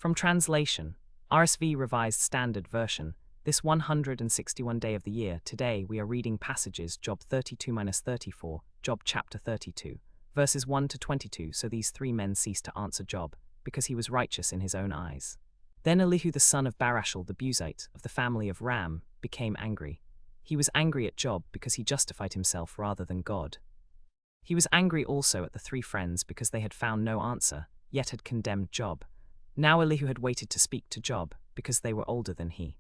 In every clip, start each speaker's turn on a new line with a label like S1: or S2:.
S1: From translation, RSV Revised Standard Version, this 161 day of the year, today we are reading passages Job 32-34, Job chapter 32, verses 1 to 22. So these three men ceased to answer Job, because he was righteous in his own eyes. Then Elihu the son of Barashel the Buzite, of the family of Ram, became angry. He was angry at Job because he justified himself rather than God. He was angry also at the three friends because they had found no answer, yet had condemned Job. Now Elihu had waited to speak to Job, because they were older than he.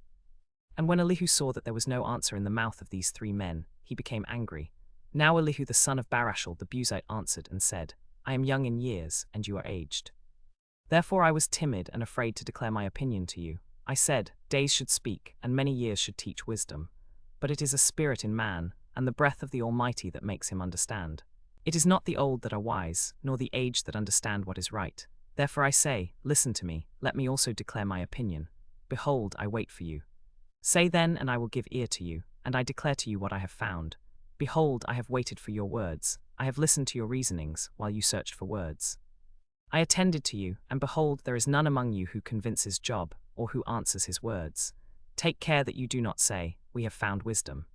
S1: And when Elihu saw that there was no answer in the mouth of these three men, he became angry. Now Elihu the son of Barashel the Buzite answered and said, I am young in years, and you are aged. Therefore I was timid and afraid to declare my opinion to you. I said, days should speak, and many years should teach wisdom. But it is a spirit in man, and the breath of the Almighty that makes him understand. It is not the old that are wise, nor the aged that understand what is right. Therefore I say, listen to me, let me also declare my opinion. Behold, I wait for you. Say then, and I will give ear to you, and I declare to you what I have found. Behold, I have waited for your words, I have listened to your reasonings, while you searched for words. I attended to you, and behold, there is none among you who convinces Job, or who answers his words. Take care that you do not say, we have found wisdom.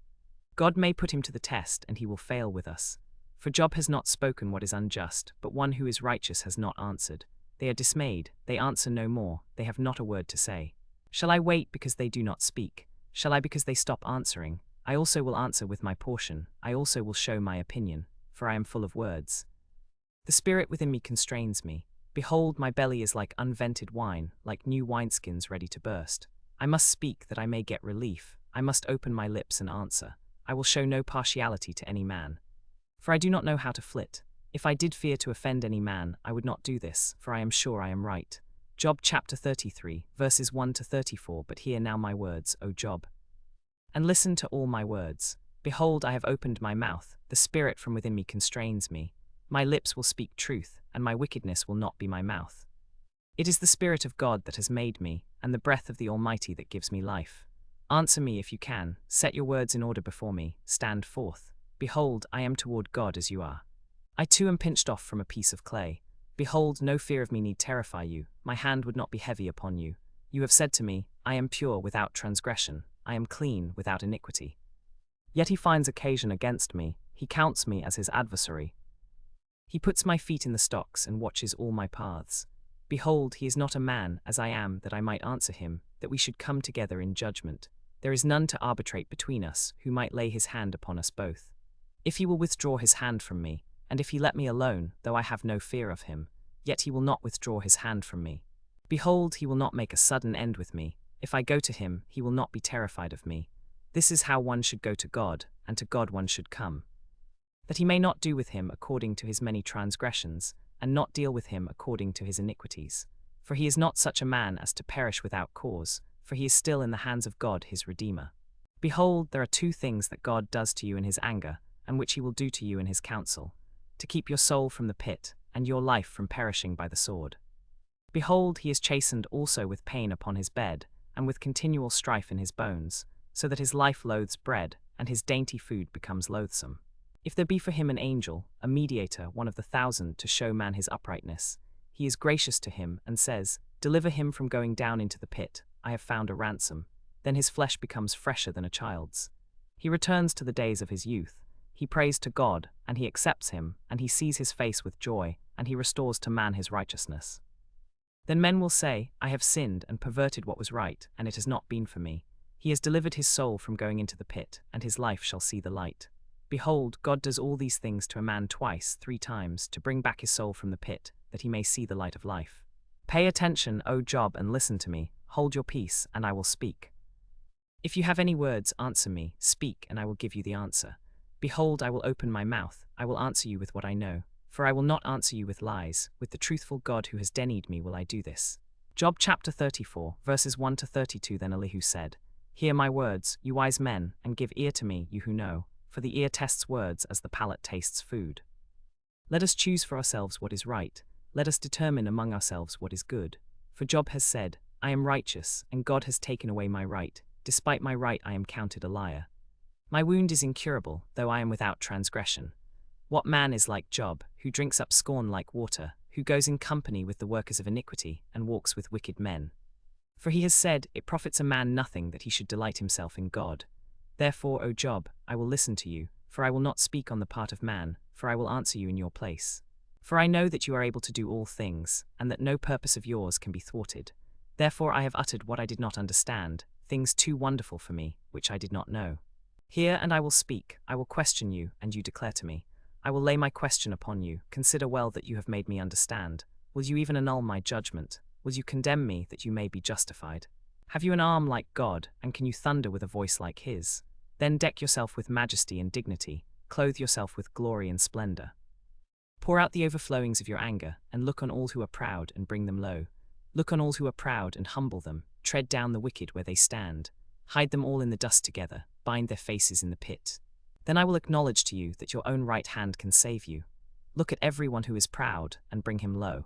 S1: God may put him to the test, and he will fail with us. For Job has not spoken what is unjust, but one who is righteous has not answered. They are dismayed, they answer no more, they have not a word to say. Shall I wait because they do not speak? Shall I because they stop answering? I also will answer with my portion, I also will show my opinion, for I am full of words. The spirit within me constrains me. Behold, my belly is like unvented wine, like new wineskins ready to burst. I must speak that I may get relief, I must open my lips and answer. I will show no partiality to any man. For I do not know how to flit. If I did fear to offend any man, I would not do this, for I am sure I am right. Job chapter 33, verses 1 to 34. But hear now my words, O Job, and listen to all my words. Behold, I have opened my mouth, the spirit from within me constrains me. My lips will speak truth, and my wickedness will not be my mouth. It is the Spirit of God that has made me, and the breath of the Almighty that gives me life. Answer me if you can, set your words in order before me, stand forth. Behold, I am toward God as you are. I too am pinched off from a piece of clay. Behold, no fear of me need terrify you, my hand would not be heavy upon you. You have said to me, I am pure without transgression, I am clean without iniquity. Yet he finds occasion against me, he counts me as his adversary. He puts my feet in the stocks and watches all my paths. Behold, he is not a man, as I am, that I might answer him, that we should come together in judgment. There is none to arbitrate between us, who might lay his hand upon us both. If he will withdraw his hand from me, and if he let me alone, though I have no fear of him, yet he will not withdraw his hand from me. Behold, he will not make a sudden end with me. If I go to him, he will not be terrified of me. This is how one should go to God, and to God one should come. That he may not do with him according to his many transgressions, and not deal with him according to his iniquities. For he is not such a man as to perish without cause, for he is still in the hands of God his Redeemer. Behold, there are two things that God does to you in his anger, and which he will do to you in his counsel, to keep your soul from the pit, and your life from perishing by the sword. Behold, he is chastened also with pain upon his bed, and with continual strife in his bones, so that his life loathes bread, and his dainty food becomes loathsome. If there be for him an angel, a mediator, one of the 1,000, to show man his uprightness, he is gracious to him, and says, Deliver him from going down into the pit, I have found a ransom. Then his flesh becomes fresher than a child's. He returns to the days of his youth. He prays to God, and he accepts him, and he sees his face with joy, and he restores to man his righteousness. Then men will say, I have sinned and perverted what was right, and it has not been for me. He has delivered his soul from going into the pit, and his life shall see the light. Behold, God does all these things to a man twice, 3 times, to bring back his soul from the pit, that he may see the light of life. Pay attention, O Job, and listen to me. Hold your peace, and I will speak. If you have any words, answer me. Speak, and I will give you the answer. Behold, I will open my mouth, I will answer you with what I know. For I will not answer you with lies, with the truthful God who has denied me will I do this. Job chapter 34, verses 1 to 32. Then Elihu said, Hear my words, you wise men, and give ear to me, you who know, for the ear tests words as the palate tastes food. Let us choose for ourselves what is right, let us determine among ourselves what is good. For Job has said, I am righteous, and God has taken away my right. Despite my right I am counted a liar. My wound is incurable, though I am without transgression. What man is like Job, who drinks up scorn like water, who goes in company with the workers of iniquity and walks with wicked men. For he has said, it profits a man nothing that he should delight himself in God. Therefore, O Job, I will listen to you, for I will not speak on the part of man, for I will answer you in your place. For I know that you are able to do all things, and that no purpose of yours can be thwarted. Therefore I have uttered what I did not understand, things too wonderful for me, which I did not know. Hear, and I will speak, I will question you, and you declare to me. I will lay my question upon you, consider well that you have made me understand. Will you even annul my judgment? Will you condemn me that you may be justified? Have you an arm like God, and can you thunder with a voice like his? Then deck yourself with majesty and dignity, clothe yourself with glory and splendor. Pour out the overflowings of your anger, and look on all who are proud and bring them low. Look on all who are proud and humble them, tread down the wicked where they stand. Hide them all in the dust together, bind their faces in the pit. Then I will acknowledge to you that your own right hand can save you. Look at everyone who is proud, and bring him low.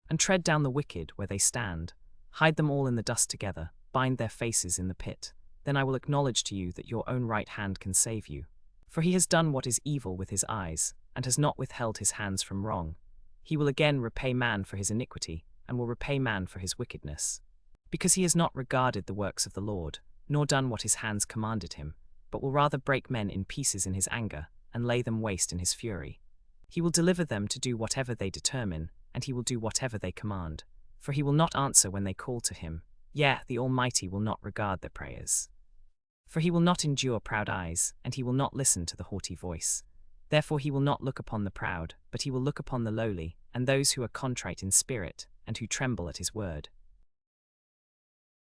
S1: And tread down the wicked where they stand. Hide them all in the dust together, bind their faces in the pit. Then I will acknowledge to you that your own right hand can save you. For he has done what is evil with his eyes, and has not withheld his hands from wrong. He will again repay man for his iniquity, and will repay man for his wickedness. Because he has not regarded the works of the Lord, nor done what his hands commanded him, but will rather break men in pieces in his anger, and lay them waste in his fury. He will deliver them to do whatever they determine, and he will do whatever they command. For he will not answer when they call to him. Yea, the Almighty will not regard their prayers. For he will not endure proud eyes, and he will not listen to the haughty voice. Therefore he will not look upon the proud, but he will look upon the lowly, and those who are contrite in spirit, and who tremble at his word.